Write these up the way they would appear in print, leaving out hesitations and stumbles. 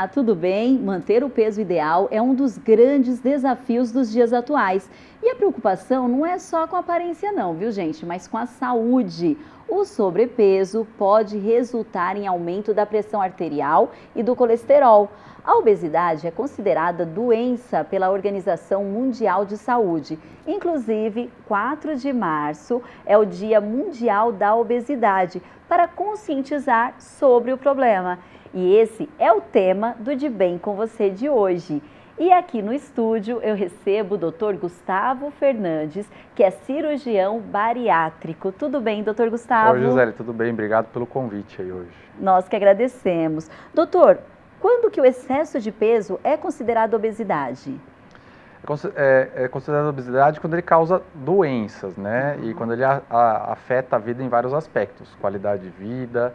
Olá, tudo bem? Manter o peso ideal é um dos grandes desafios dos dias atuais. E a preocupação não é só com a aparência não, viu gente? Mas com a saúde. O sobrepeso pode resultar em aumento da pressão arterial e do colesterol. A obesidade é considerada doença pela Organização Mundial de Saúde. Inclusive, 4 de março é o Dia Mundial da Obesidade, para conscientizar sobre o problema. E esse é o tema do De Bem com Você de hoje. E aqui no estúdio eu recebo o Dr. Gustavo Fernandes, que é cirurgião bariátrico. Tudo bem, doutor Gustavo? Oi, Gisele, tudo bem? Obrigado pelo convite aí hoje. Nós que agradecemos. Doutor, quando que o excesso de peso é considerado obesidade? É considerado obesidade quando ele causa doenças, né? E quando ele afeta a vida em vários aspectos, qualidade de vida.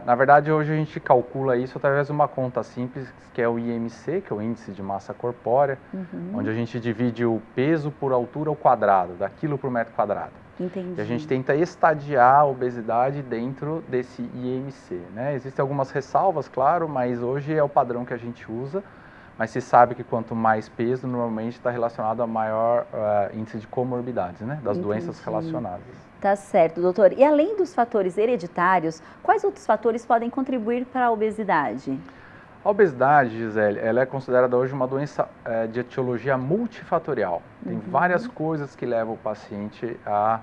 Na verdade, hoje a gente calcula isso através de uma conta simples, que é o IMC, que é o Índice de Massa Corpórea, onde a gente divide o peso por altura ao quadrado, da quilo por metro quadrado. Entendi. E a gente tenta estadiar a obesidade dentro desse IMC, né? Existem algumas ressalvas, claro, mas hoje é o padrão que a gente usa. Mas se sabe que quanto mais peso, normalmente está relacionado a maior índice de comorbidades, né? Das doenças relacionadas. Tá certo, doutor. E além dos fatores hereditários, quais outros fatores podem contribuir para a obesidade? A obesidade, Gisele, ela é considerada hoje uma doença de etiologia multifatorial. Tem várias coisas que levam o paciente à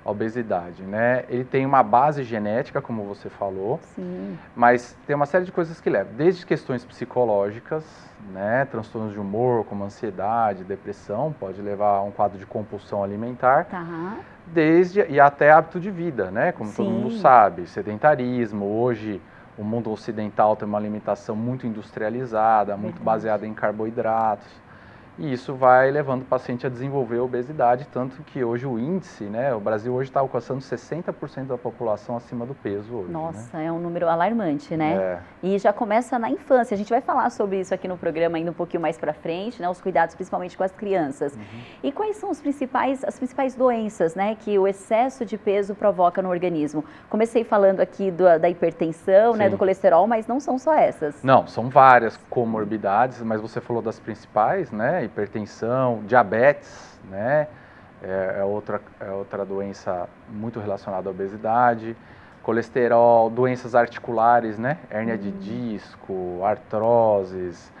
obesidade, né? Ele tem uma base genética, como você falou, Sim. mas tem uma série de coisas que levam, desde questões psicológicas, né? Transtornos de humor, como ansiedade, depressão, pode levar a um quadro de compulsão alimentar, Tá. e até hábito de vida, né? Como Sim. todo mundo sabe, sedentarismo. Hoje o mundo ocidental tem uma alimentação muito industrializada, muito baseada em carboidratos. E isso vai levando o paciente a desenvolver obesidade, tanto que hoje o índice, né, o Brasil hoje está alcançando 60% da população acima do peso hoje. Nossa, né? é um número alarmante, né? É. E já começa na infância. A gente vai falar sobre isso aqui no programa ainda um pouquinho mais para frente, né? Os cuidados principalmente com as crianças. E quais são as principais doenças, né, que o excesso de peso provoca no organismo? Comecei falando aqui da hipertensão, né, do colesterol, mas não são só essas. Não, são várias comorbidades, mas você falou das principais, né? Hipertensão, diabetes, né? É outra doença muito relacionada à obesidade, colesterol, doenças articulares, né? Hérnia de disco, artroses,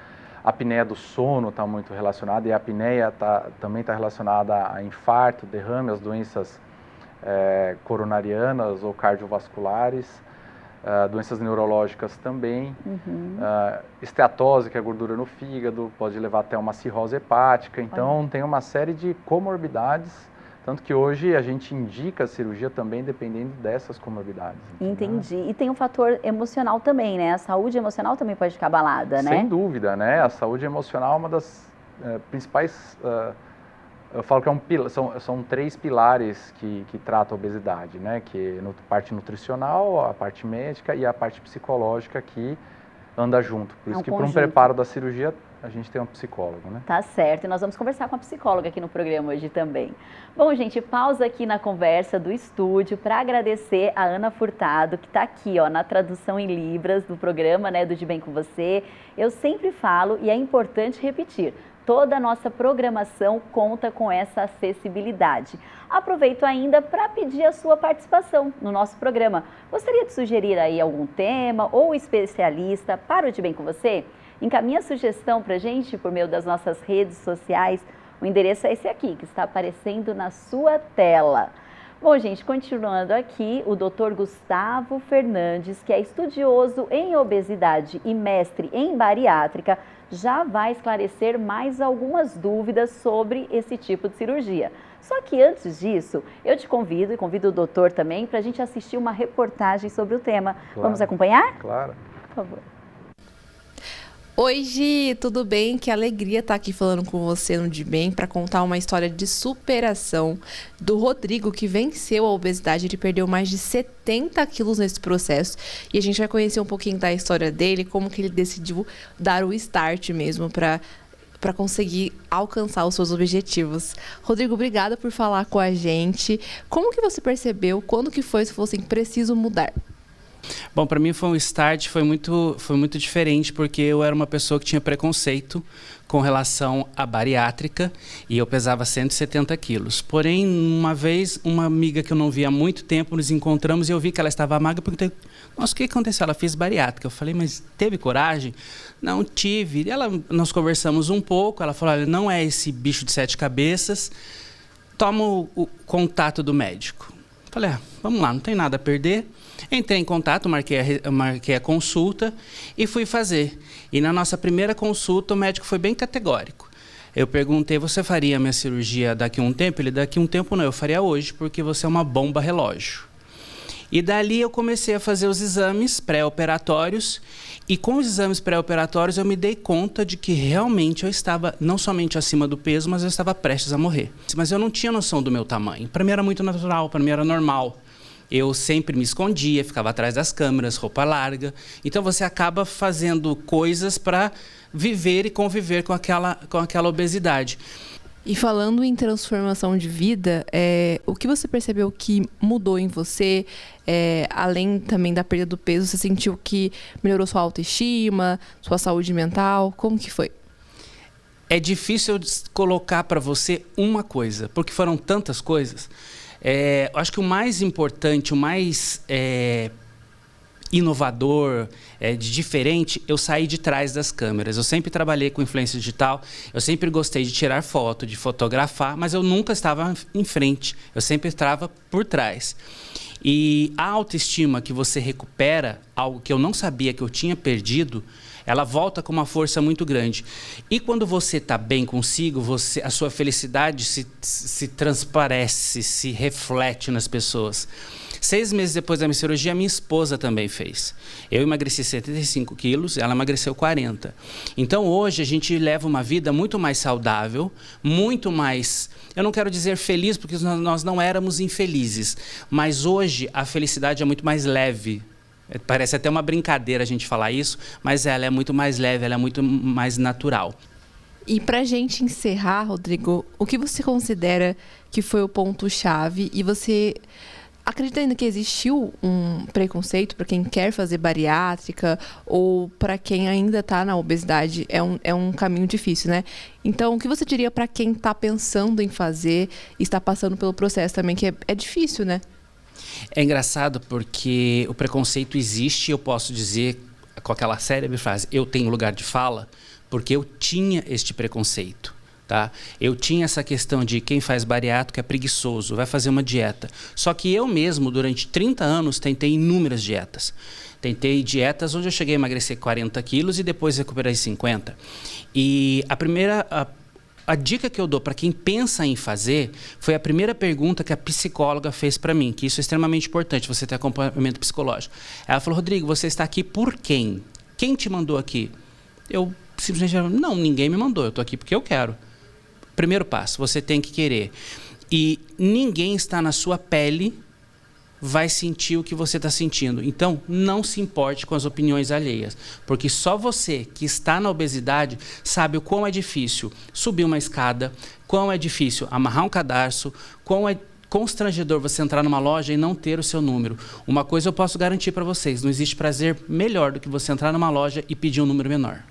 apneia do sono está muito relacionada, e a apneia também está relacionada a infarto, derrame, as doenças coronarianas ou cardiovasculares. Doenças neurológicas também, esteatose, que é a gordura no fígado, pode levar até uma cirrose hepática. Então, tem uma série de comorbidades, tanto que hoje a gente indica a cirurgia também dependendo dessas comorbidades. Entendi. E tem um fator emocional também, né? A saúde emocional também pode ficar abalada, né? Sem dúvida, né? A saúde emocional é uma das principais... Eu falo que são 3 pilares que tratam a obesidade, né? Que é a parte nutricional, a parte médica e a parte psicológica que anda junto. Por isso que para um preparo da cirurgia a gente tem um psicólogo, né? Tá certo, e nós vamos conversar com a psicóloga aqui no programa hoje também. Bom, gente, pausa aqui na conversa do estúdio para agradecer a Ana Furtado, que está aqui, ó, na tradução em Libras do programa, né, do De Bem com Você. Eu sempre falo e é importante repetir. Toda a nossa programação conta com essa acessibilidade. Aproveito ainda para pedir a sua participação no nosso programa. Gostaria de sugerir aí algum tema ou especialista para o De Bem com Você? Encaminhe a sugestão para a gente por meio das nossas redes sociais. O endereço é esse aqui, que está aparecendo na sua tela. Bom, gente, continuando aqui, o Dr. Gustavo Fernandes, que é estudioso em obesidade e mestre em bariátrica, já vai esclarecer mais algumas dúvidas sobre esse tipo de cirurgia. Só que antes disso, eu te convido, e convido o doutor também, para a gente assistir uma reportagem sobre o tema. Claro. Vamos acompanhar? Claro. Por favor. Oi, Gi, tudo bem? Que alegria estar aqui falando com você no De Bem para contar uma história de superação do Rodrigo, que venceu a obesidade. Ele perdeu mais de 70 quilos nesse processo e a gente vai conhecer um pouquinho da história dele, como que ele decidiu dar o start mesmo para conseguir alcançar os seus objetivos. Rodrigo, obrigada por falar com a gente. Como que você percebeu? Quando que foi, se falou assim, preciso mudar? Bom, para mim foi um start, foi muito diferente, porque eu era uma pessoa que tinha preconceito com relação à bariátrica e eu pesava 170 quilos. Porém, uma vez, uma amiga que eu não via há muito tempo, nos encontramos e eu vi que ela estava magra, perguntei, nossa, o que aconteceu? Ela fez bariátrica. Eu falei, mas teve coragem? Não, tive. Nós conversamos um pouco, ela falou, olha, não é esse bicho de 7 cabeças, toma o contato do médico. Eu falei, vamos lá, não tem nada a perder. Entrei em contato, marquei a consulta e fui fazer. E na nossa primeira consulta, o médico foi bem categórico. Eu perguntei, você faria a minha cirurgia daqui a um tempo? Ele, daqui a um tempo não, eu faria hoje, porque você é uma bomba relógio. E dali eu comecei a fazer os exames pré-operatórios e com os exames pré-operatórios eu me dei conta de que realmente eu estava não somente acima do peso, mas eu estava prestes a morrer. Mas eu não tinha noção do meu tamanho. Para mim era muito natural, para mim era normal. Eu sempre me escondia, ficava atrás das câmeras, roupa larga. Então você acaba fazendo coisas para viver e conviver com aquela obesidade. E falando em transformação de vida, o que você percebeu que mudou em você, além também da perda do peso, você sentiu que melhorou sua autoestima, sua saúde mental? Como que foi? É difícil colocar para você uma coisa, porque foram tantas coisas. Eu acho que o mais importante, o mais inovador, de diferente, eu saí de trás das câmeras. Eu sempre trabalhei com influência digital, eu sempre gostei de tirar foto, de fotografar, mas eu nunca estava em frente, eu sempre estava por trás. E a autoestima que você recupera, algo que eu não sabia que eu tinha perdido, ela volta com uma força muito grande. E quando você está bem consigo, a sua felicidade se transparece, se reflete nas pessoas. 6 meses depois da minha cirurgia, minha esposa também fez. Eu emagreci 75 quilos, ela emagreceu 40. Então, hoje, a gente leva uma vida muito mais saudável, muito mais... Eu não quero dizer feliz, porque nós não éramos infelizes. Mas hoje, a felicidade é muito mais leve. Parece até uma brincadeira a gente falar isso, mas ela é muito mais leve, ela é muito mais natural. E para a gente encerrar, Rodrigo, o que você considera que foi o ponto-chave? E você acredita ainda que existiu um preconceito para quem quer fazer bariátrica ou para quem ainda está na obesidade? É um caminho difícil, né? Então, o que você diria para quem está pensando em fazer e está passando pelo processo também, que é difícil, né? É engraçado porque o preconceito existe, eu posso dizer com aquela célebre frase, eu tenho lugar de fala, porque eu tinha este preconceito. Tá? Eu tinha essa questão de quem faz bariátrica é preguiçoso, vai fazer uma dieta. Só que eu mesmo, durante 30 anos, tentei inúmeras dietas. Tentei dietas onde eu cheguei a emagrecer 40 quilos e depois recuperei 50. E a dica que eu dou para quem pensa em fazer foi a primeira pergunta que a psicóloga fez para mim, que isso é extremamente importante, você ter acompanhamento psicológico. Ela falou, Rodrigo, você está aqui por quem? Quem te mandou aqui? Eu simplesmente falei, não, ninguém me mandou, eu estou aqui porque eu quero. Primeiro passo, você tem que querer. E ninguém está na sua pele vai sentir o que você está sentindo. Então, não se importe com as opiniões alheias, porque só você que está na obesidade sabe o quão é difícil subir uma escada, quão é difícil amarrar um cadarço, quão é constrangedor você entrar numa loja e não ter o seu número. Uma coisa eu posso garantir para vocês, não existe prazer melhor do que você entrar numa loja e pedir um número menor.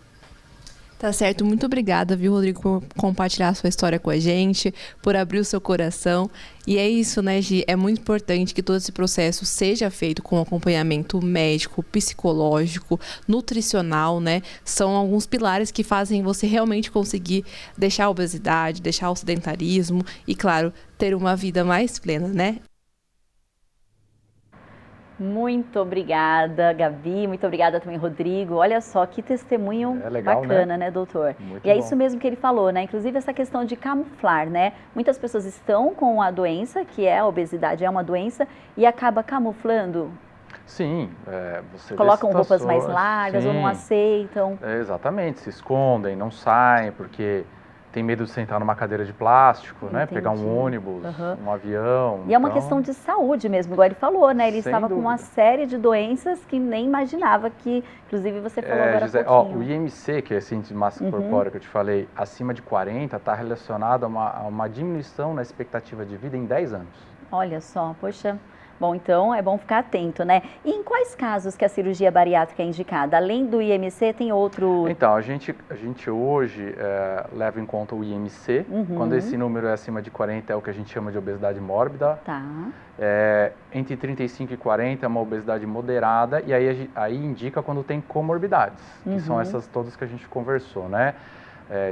Tá certo, muito obrigada, viu, Rodrigo, por compartilhar a sua história com a gente, por abrir o seu coração. E é isso, né, Gi? É muito importante que todo esse processo seja feito com acompanhamento médico, psicológico, nutricional, né? São alguns pilares que fazem você realmente conseguir deixar a obesidade, deixar o sedentarismo e, claro, ter uma vida mais plena, né? Muito obrigada, Gabi. Muito obrigada também, Rodrigo. Olha só que testemunho legal, bacana, né, doutor? Muito e é bom. isso mesmo que ele falou, né? Inclusive essa questão de camuflar, né? Muitas pessoas estão com a doença, que é a obesidade, é uma doença, e acaba camuflando. Sim, você colocam vê roupas mais situações, largas sim, ou não aceitam. Exatamente, se escondem, não saem, porque tem medo de sentar numa cadeira de plástico, né? Pegar um ônibus, um avião. E é uma questão de saúde mesmo, igual ele falou, né? Ele Sem estava com uma série de doenças que nem imaginava que, inclusive, você falou agora Gisele, há pouquinho. o IMC, que é esse índice de massa corpórea que eu te falei, acima de 40, está relacionado a uma diminuição na expectativa de vida em 10 anos. Olha só, poxa, Bom, então é bom ficar atento, né? E em quais casos que a cirurgia bariátrica é indicada? Além do IMC, tem outro... Então, a gente hoje leva em conta o IMC. Quando esse número é acima de 40 é o que a gente chama de obesidade mórbida. Tá. Entre 35 e 40 é uma obesidade moderada e aí indica quando tem comorbidades, que são essas todas que a gente conversou, né?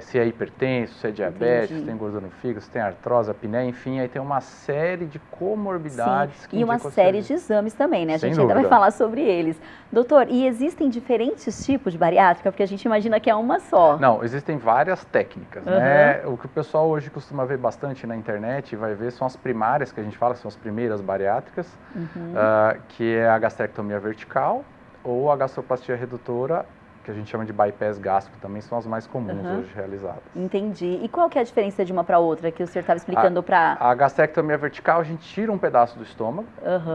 Se é hipertenso, se é diabetes, se tem gordura no fígado, se tem artrose, apneia, enfim, aí tem uma série de comorbidades. E uma série de exames também, né? A gente ainda vai falar sobre eles. Doutor, e existem diferentes tipos de bariátrica? Porque a gente imagina que é uma só. Não, existem várias técnicas, né? O que o pessoal hoje costuma ver bastante na internet, vai ver, são as primárias, que a gente fala, são as primeiras bariátricas, que é a gastrectomia vertical ou a gastroplastia redutora, que a gente chama de bypass gástrico, também são as mais comuns hoje realizadas. Entendi. E qual que é a diferença de uma para outra que o senhor estava explicando para... A gastrectomia vertical, a gente tira um pedaço do estômago,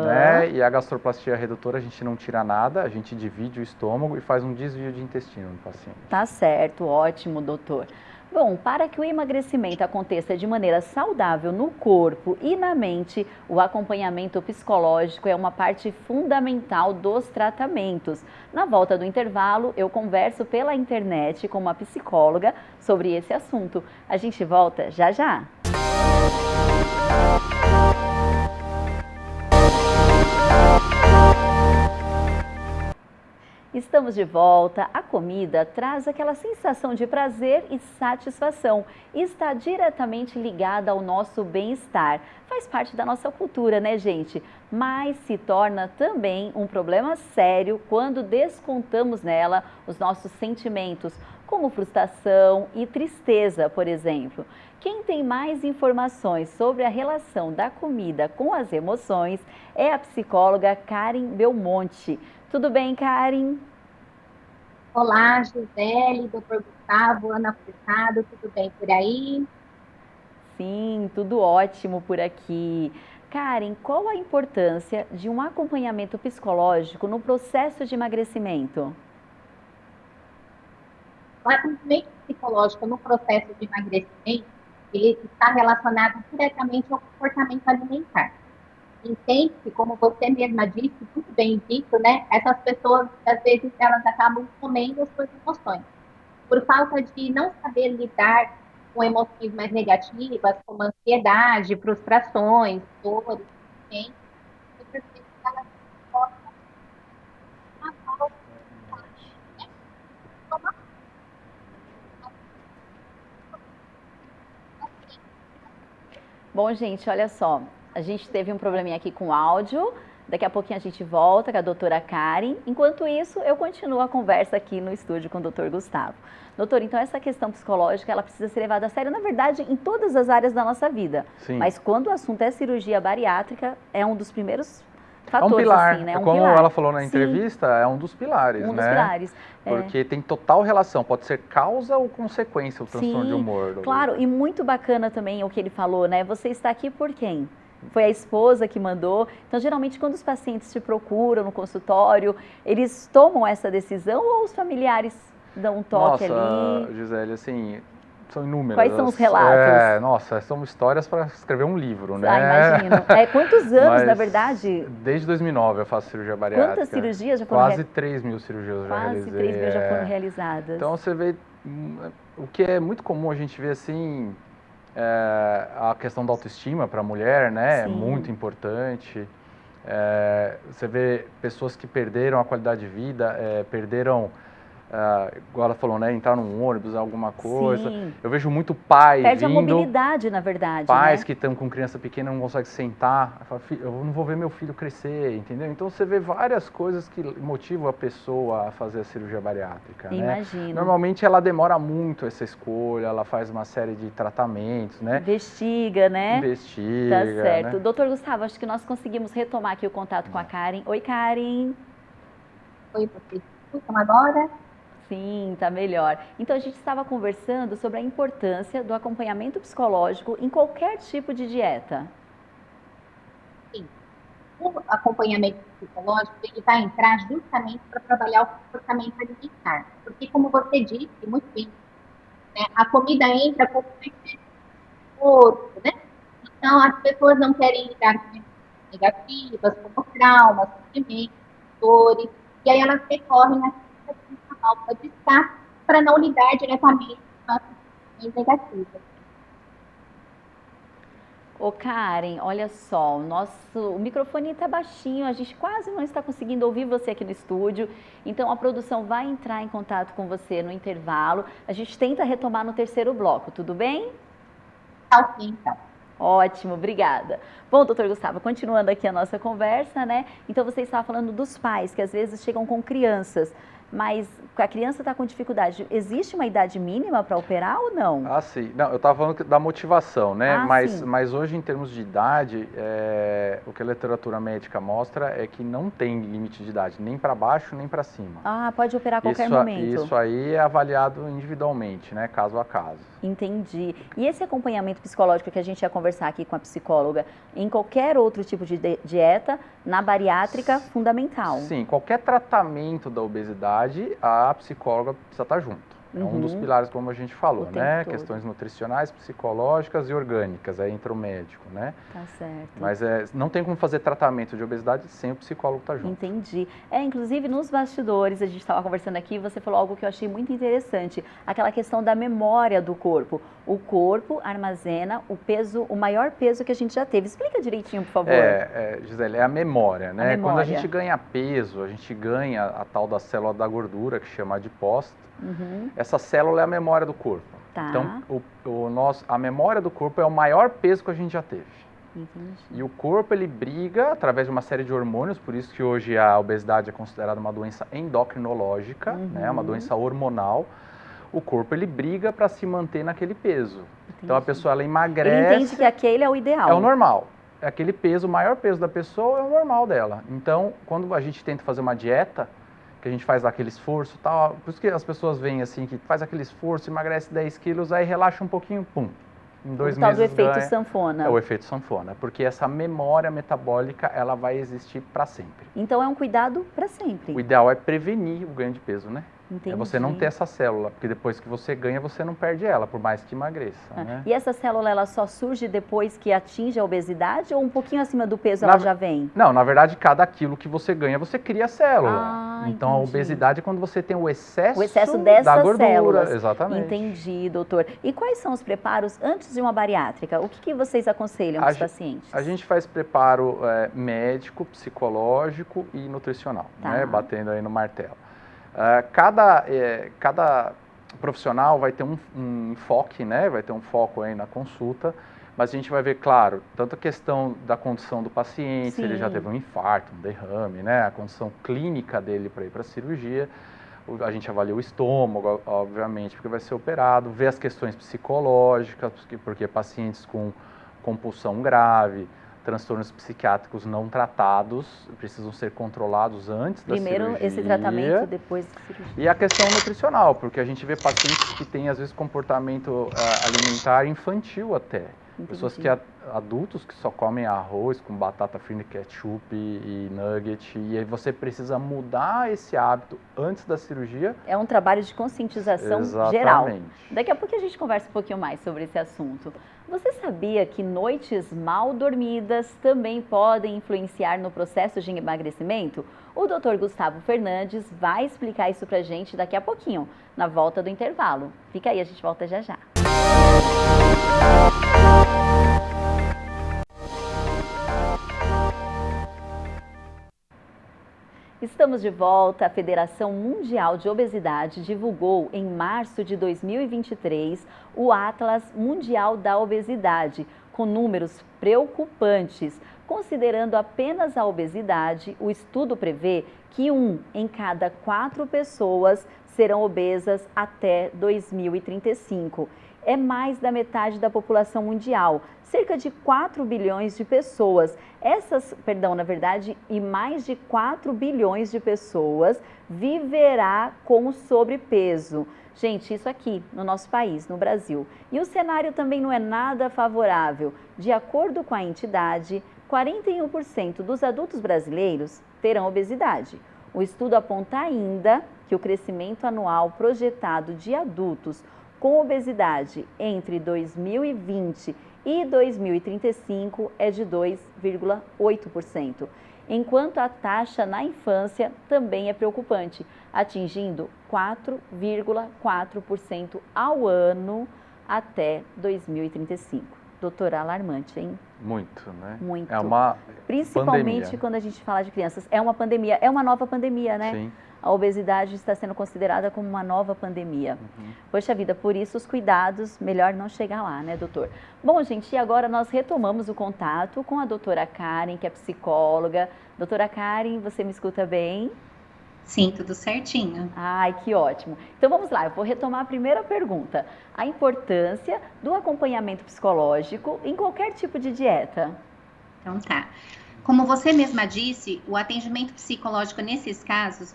né? E a gastroplastia redutora, a gente não tira nada, a gente divide o estômago e faz um desvio de intestino no paciente. Tá certo, ótimo, doutor. Bom, para que o emagrecimento aconteça de maneira saudável no corpo e na mente, o acompanhamento psicológico é uma parte fundamental dos tratamentos. Na volta do intervalo, eu converso pela internet com uma psicóloga sobre esse assunto. A gente volta já já. Estamos de volta. A comida traz aquela sensação de prazer e satisfação e está diretamente ligada ao nosso bem-estar. Faz parte da nossa cultura, né, gente? Mas se torna também um problema sério quando descontamos nela os nossos sentimentos, como frustração e tristeza, por exemplo. Quem tem mais informações sobre a relação da comida com as emoções é a psicóloga Karen Belmonte. Tudo bem, Karen? Olá, Gisele, doutor Gustavo, Ana Furtado, tudo bem por aí? Sim, tudo ótimo por aqui. Karen, qual a importância de um acompanhamento psicológico no processo de emagrecimento? O acompanhamento psicológico no processo de emagrecimento, ele está relacionado diretamente ao comportamento alimentar. Entende-se, como você mesma disse, muito bem dito, né? Essas pessoas, às vezes, elas acabam comendo as suas emoções. Por falta de não saber lidar com emoções mais negativas, como ansiedade, frustrações, dores, muitas vezes elas podem uma falta de Bom, gente, olha só. A gente teve um probleminha aqui com o áudio, daqui a pouquinho a gente volta com a doutora Karen. Enquanto isso, eu continuo a conversa aqui no estúdio com o doutor Gustavo. Doutor, então essa questão psicológica, ela precisa ser levada a sério, na verdade, em todas as áreas da nossa vida. Sim. Mas quando o assunto é cirurgia bariátrica, é um dos primeiros fatores, é um pilar. Assim, né? Como ela falou na entrevista, é um dos pilares, né? Um dos pilares. Porque tem total relação, pode ser causa ou consequência o transtorno de humor. Claro, e muito bacana também o que ele falou, né? Você está aqui por quem? Foi a esposa que mandou. Então, geralmente, quando os pacientes te procuram no consultório, eles tomam essa decisão ou os familiares dão um toque ali? Nossa, Gisele, assim, são inúmeras. Quais são os relatos? Nossa, são histórias para escrever um livro, né? Imagino. Quantos anos, na verdade? Desde 2009 eu faço cirurgia bariátrica. Quantas cirurgias já foram realizadas? Quase 3 mil cirurgias eu já realizei. Quase 3 mil já foram realizadas. Então, você vê, o que é muito comum a gente ver assim... a questão da autoestima para a mulher, né, é muito importante. Você vê pessoas que perderam a qualidade de vida, perderam, igual ela falou, né, entrar num ônibus, alguma coisa. Sim. Eu vejo muito pai Perde vindo, a mobilidade, na verdade. pais, né? que estão com criança pequena não conseguem sentar. Eu não vou ver meu filho crescer, entendeu? Então você vê várias coisas que motivam a pessoa a fazer a cirurgia bariátrica. Imagino. Né? Normalmente ela demora muito essa escolha, ela faz uma série de tratamentos, né? Investiga, né? Investiga. Tá certo. Né? Doutor Gustavo, acho que nós conseguimos retomar aqui o contato com a Karen. Oi, Karen. Oi, vocês escutam agora? Sim, tá melhor. Então a gente estava conversando sobre a importância do acompanhamento psicológico em qualquer tipo de dieta. Sim. O acompanhamento psicológico, ele vai entrar justamente para trabalhar o comportamento alimentar. Porque, como você disse, muito bem, né, a comida entra como um corpo, né? Então, as pessoas não querem lidar com negativas, como traumas, sofrimentos, dores, e aí elas recorrem a válvula de escape para não lidar diretamente com as situações negativas. Ô Karen, olha só, o microfone está baixinho, a gente quase não está conseguindo ouvir você aqui no estúdio, então a produção vai entrar em contato com você no intervalo, a gente tenta retomar no terceiro bloco, tudo bem? Tá ok, então. Ótimo, obrigada. Bom, doutor Gustavo, continuando aqui a nossa conversa, né? Então você estava falando dos pais que às vezes chegam com crianças, mas a criança está com dificuldade. Existe uma idade mínima para operar ou não? Ah, sim. Não, eu estava falando da motivação, né? Ah, mas hoje, em termos de idade, o que a literatura médica mostra é que não tem limite de idade, nem para baixo, nem para cima. Ah, pode operar a qualquer momento. Isso aí é avaliado individualmente, né? Caso a caso. Entendi. E esse acompanhamento psicológico que a gente ia conversar aqui com a psicóloga, em qualquer outro tipo de dieta, na bariátrica, fundamental? Sim, qualquer tratamento da obesidade, a psicóloga precisa estar junto. É um dos pilares, como a gente falou, né? Questões nutricionais, psicológicas e orgânicas, aí entra o médico, né? Tá certo. Mas não tem como fazer tratamento de obesidade sem o psicólogo estar junto. Entendi. Inclusive nos bastidores, a gente estava conversando aqui, você falou algo que eu achei muito interessante, aquela questão da memória do corpo. O corpo armazena o maior peso que a gente já teve. Explica direitinho, por favor. Gisele, é a memória, né? A memória. Quando a gente ganha peso, a gente ganha a tal da célula da gordura, que chama adipócito. Essa célula é a memória do corpo. Tá. Então, a memória do corpo é o maior peso que a gente já teve. Entendi. E o corpo, ele briga através de uma série de hormônios, por isso que hoje a obesidade é considerada uma doença endocrinológica, né? Uma doença hormonal. O corpo, ele briga para se manter naquele peso. Entendi. Então, a pessoa, ela emagrece... Ele entende que aquele é o ideal. É o normal. É aquele peso, o maior peso da pessoa é o normal dela. Então, quando a gente tenta fazer uma dieta, que a gente faz aquele esforço e tal, por isso que as pessoas veem assim, que faz aquele esforço, emagrece 10 quilos, aí relaxa um pouquinho, pum, em 2 meses do efeito ganha. sanfona. É o efeito sanfona, porque essa memória metabólica, ela vai existir para sempre. Então é um cuidado para sempre. O ideal é prevenir o ganho de peso, né? Entendi. É você não ter essa célula, porque depois que você ganha, você não perde ela, por mais que emagreça, né? E essa célula, ela só surge depois que atinge a obesidade ou um pouquinho acima do peso ela já vem? Não, na verdade, cada quilo que você ganha, você cria célula. Então, entendi. a obesidade é quando você tem o excesso dessas da gordura. células. Exatamente. Entendi, doutor. E quais são os preparos antes de uma bariátrica? O que vocês aconselham para os pacientes? A gente faz preparo médico, psicológico e nutricional, né? Batendo aí no martelo. Cada profissional vai ter um enfoque, né? Vai ter um foco aí na consulta, mas a gente vai ver, claro, tanto a questão da condição do paciente, se ele já teve um infarto, um derrame, né? A condição clínica dele para ir para a cirurgia. A gente avalia o estômago, obviamente, porque vai ser operado, vê as questões psicológicas, porque pacientes com compulsão grave, transtornos psiquiátricos não tratados precisam ser controlados antes da cirurgia. Primeiro esse tratamento, depois da cirurgia. E a questão nutricional, porque a gente vê pacientes que têm, às vezes, comportamento alimentar infantil até. Entendi. Pessoas adultos que só comem arroz com batata frita, ketchup e nugget, e aí você precisa mudar esse hábito antes da cirurgia. É um trabalho de conscientização geral. Daqui a pouco a gente conversa um pouquinho mais sobre esse assunto. Você sabia que noites mal dormidas também podem influenciar no processo de emagrecimento? O Dr. Gustavo Fernandes vai explicar isso pra gente daqui a pouquinho, na volta do intervalo. Fica aí, a gente volta já já. Estamos de volta. A Federação Mundial de Obesidade divulgou em março de 2023 o Atlas Mundial da Obesidade, com números preocupantes. Considerando apenas a obesidade, o estudo prevê que 1 em cada 4 pessoas serão obesas até 2035. É mais da metade da população mundial, cerca de 4 bilhões de pessoas. E mais de 4 bilhões de pessoas viverá com sobrepeso. Gente, isso aqui no nosso país, no Brasil. E o cenário também não é nada favorável. De acordo com a entidade, 41% dos adultos brasileiros terão obesidade. O estudo aponta ainda que o crescimento anual projetado de adultos com obesidade entre 2020 e 2035 é de 2,8%, enquanto a taxa na infância também é preocupante, atingindo 4,4% ao ano até 2035. Doutora, alarmante, hein? Muito, né? Muito. É uma Principalmente pandemia. quando a gente fala de crianças. É uma pandemia, é uma nova pandemia, né? Sim. A obesidade está sendo considerada como uma nova pandemia. Poxa vida, por isso os cuidados, melhor não chegar lá, né, doutor? Bom, gente, e agora nós retomamos o contato com a doutora Karen, que é psicóloga. Doutora Karen, você me escuta bem? Sim, tudo certinho. Ai, que ótimo. Então vamos lá, eu vou retomar a primeira pergunta. A importância do acompanhamento psicológico em qualquer tipo de dieta. Então tá. Como você mesma disse, o atendimento psicológico nesses casos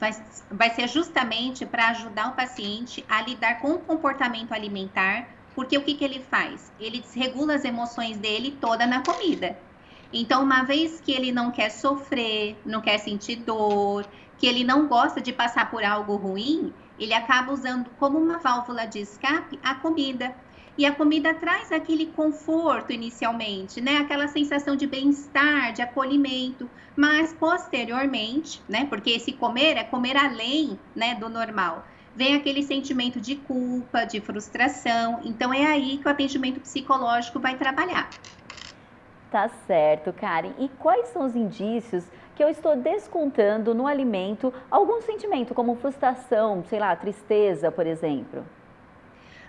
vai ser justamente para ajudar o paciente a lidar com o comportamento alimentar, porque o que ele faz? Ele desregula as emoções dele toda na comida. Então, uma vez que ele não quer sofrer, não quer sentir dor, que ele não gosta de passar por algo ruim, ele acaba usando como uma válvula de escape a comida. E a comida traz aquele conforto inicialmente, né? Aquela sensação de bem-estar, de acolhimento, mas posteriormente, né? Porque esse comer é comer além, né, do normal. Vem aquele sentimento de culpa, de frustração. Então é aí que o atendimento psicológico vai trabalhar. Tá certo, Karen. E quais são os indícios que eu estou descontando no alimento algum sentimento, como frustração, sei lá, tristeza, por exemplo?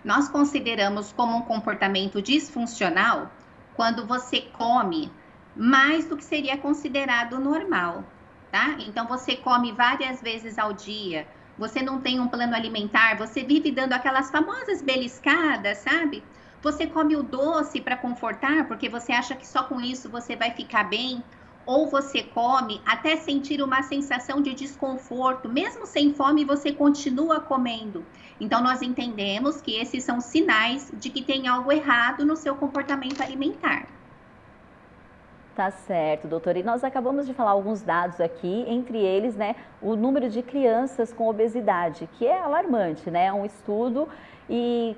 Nós consideramos como um comportamento disfuncional quando você come mais do que seria considerado normal, tá? Então, você come várias vezes ao dia, você não tem um plano alimentar, você vive dando aquelas famosas beliscadas, sabe? Você come o doce para confortar, porque você acha que só com isso você vai ficar bem, ou você come até sentir uma sensação de desconforto, mesmo sem fome você continua comendo. Então nós entendemos que esses são sinais de que tem algo errado no seu comportamento alimentar. Tá certo, doutora. E nós acabamos de falar alguns dados aqui, entre eles, né, o número de crianças com obesidade, que é alarmante, né? É um estudo. E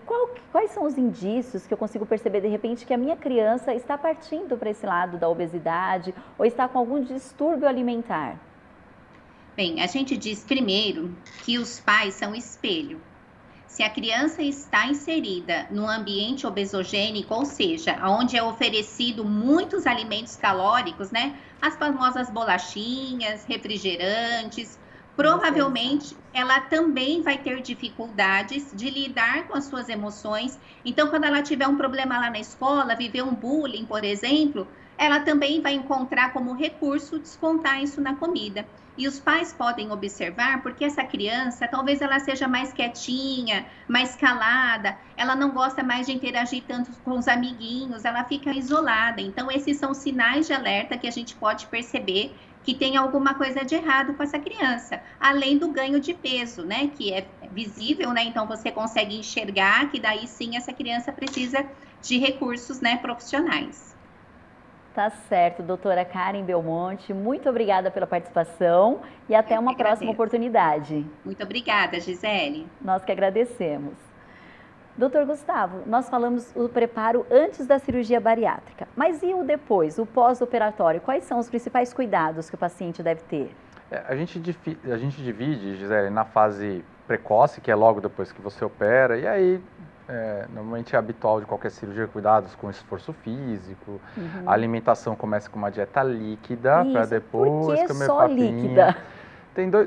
quais são os indícios que eu consigo perceber, de repente, que a minha criança está partindo para esse lado da obesidade ou está com algum distúrbio alimentar? Bem, a gente diz primeiro que os pais são espelho. Se a criança está inserida num ambiente obesogênico, ou seja, onde é oferecido muitos alimentos calóricos, né? As famosas bolachinhas, refrigerantes, provavelmente ela também vai ter dificuldades de lidar com as suas emoções. Então, quando ela tiver um problema lá na escola, viver um bullying, por exemplo, ela também vai encontrar como recurso descontar isso na comida. E os pais podem observar, porque essa criança, talvez ela seja mais quietinha, mais calada, ela não gosta mais de interagir tanto com os amiguinhos, ela fica isolada. Então, esses são sinais de alerta que a gente pode perceber que tem alguma coisa de errado com essa criança, além do ganho de peso, né, que é visível, né, então você consegue enxergar que daí sim essa criança precisa de recursos, né, profissionais. Tá certo, doutora Karen Belmonte, muito obrigada pela participação e até uma próxima oportunidade. Muito obrigada, Gisele. Nós que agradecemos. Doutor Gustavo, nós falamos o preparo antes da cirurgia bariátrica, mas e o depois, o pós-operatório? Quais são os principais cuidados que o paciente deve ter? A gente divide, Gisele, na fase precoce, que é logo depois que você opera, e aí normalmente é habitual de qualquer cirurgia cuidados com esforço físico, a alimentação começa com uma dieta líquida, para depois comer só papinha. líquida?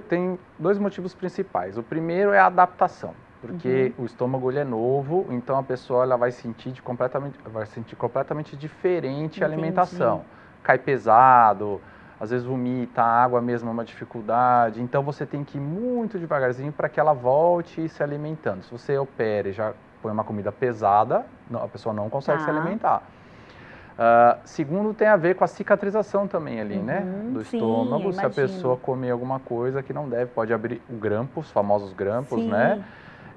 Tem dois motivos principais. O primeiro é a adaptação, porque o estômago ele é novo, então a pessoa ela vai sentir completamente diferente a alimentação. Cai pesado, às vezes vomita, a água mesmo é uma dificuldade, então você tem que ir muito devagarzinho para que ela volte se alimentando. Se você opera e já põe uma comida pesada, a pessoa não consegue se alimentar. Segundo, tem a ver com a cicatrização também ali, né? Do estômago, se a pessoa comer alguma coisa que não deve, pode abrir o grampo, os famosos grampos, né?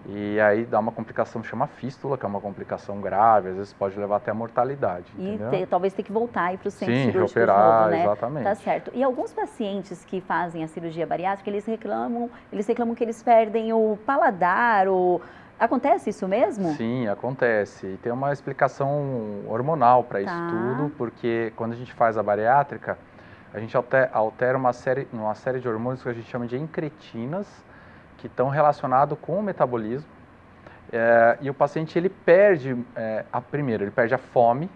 E aí dá uma complicação que chama fístula, que é uma complicação grave, às vezes pode levar até a mortalidade, entendeu? Talvez ter que voltar para o centro cirúrgico reoperar, de novo, né? exatamente. Tá certo. E alguns pacientes que fazem a cirurgia bariátrica, eles reclamam que eles perdem o paladar, Acontece isso mesmo? Sim, acontece. E tem uma explicação hormonal para isso tudo, porque quando a gente faz a bariátrica, a gente altera uma série de hormônios que a gente chama de incretinas, que estão relacionados com o metabolismo. E o paciente, ele perde, primeiro, ele perde a fome,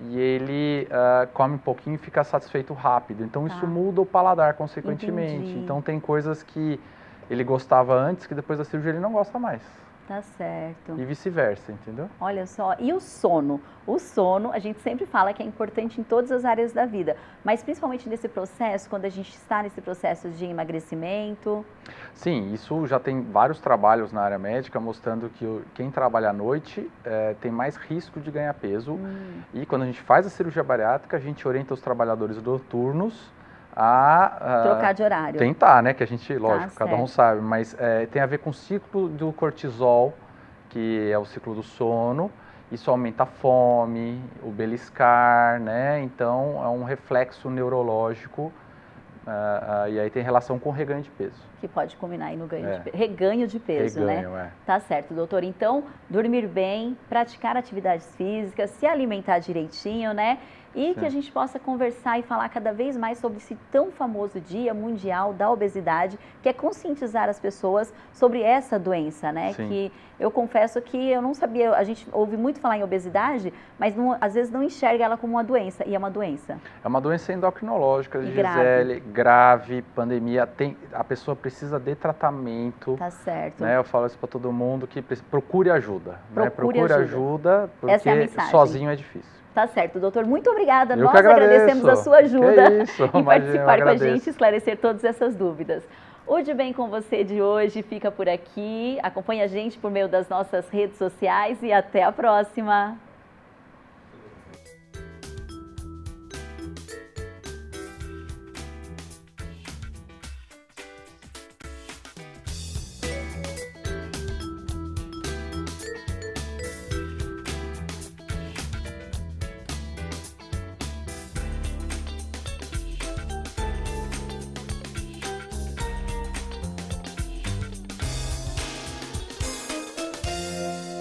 e ele come um pouquinho e fica satisfeito rápido. Então, isso muda o paladar, consequentemente. Entendi. Então, tem coisas que ele gostava antes, que depois da cirurgia ele não gosta mais. Tá certo. E vice-versa, entendeu? Olha só, e o sono? O sono, a gente sempre fala que é importante em todas as áreas da vida, mas principalmente nesse processo, quando a gente está nesse processo de emagrecimento. Sim, isso já tem vários trabalhos na área médica mostrando que quem trabalha à noite tem mais risco de ganhar peso. E quando a gente faz a cirurgia bariátrica, a gente orienta os trabalhadores noturnos a trocar de horário. Tentar, né? Que a gente, lógico, cada um certo. sabe, mas tem a ver com o ciclo do cortisol, que é o ciclo do sono. Isso aumenta a fome, o beliscar, né? Então, é um reflexo neurológico e aí tem relação com o reganho de peso. Que pode culminar aí no reganho de peso, Reganho, né? Tá certo, doutor. Então, dormir bem, praticar atividades físicas, se alimentar direitinho, né? E que a gente possa conversar e falar cada vez mais sobre esse tão famoso Dia Mundial da Obesidade, que é conscientizar as pessoas sobre essa doença, né? Sim. Que eu confesso que eu não sabia, a gente ouve muito falar em obesidade, mas às vezes não enxerga ela como uma doença, e é uma doença. É uma doença endocrinológica, E Gisele, grave, pandemia, a pessoa precisa de tratamento. Tá certo. Né? Eu falo isso para todo mundo, que procure ajuda. Procure ajuda, porque essa é a mensagem. sozinho é difícil. Tá certo, doutor. Muito obrigada. Eu Nós que agradeço. agradecemos a sua ajuda Que isso, em imagina, participar eu com a agradeço. gente, esclarecer todas essas dúvidas. O De Bem com Você de hoje fica por aqui. Acompanhe a gente por meio das nossas redes sociais e até a próxima.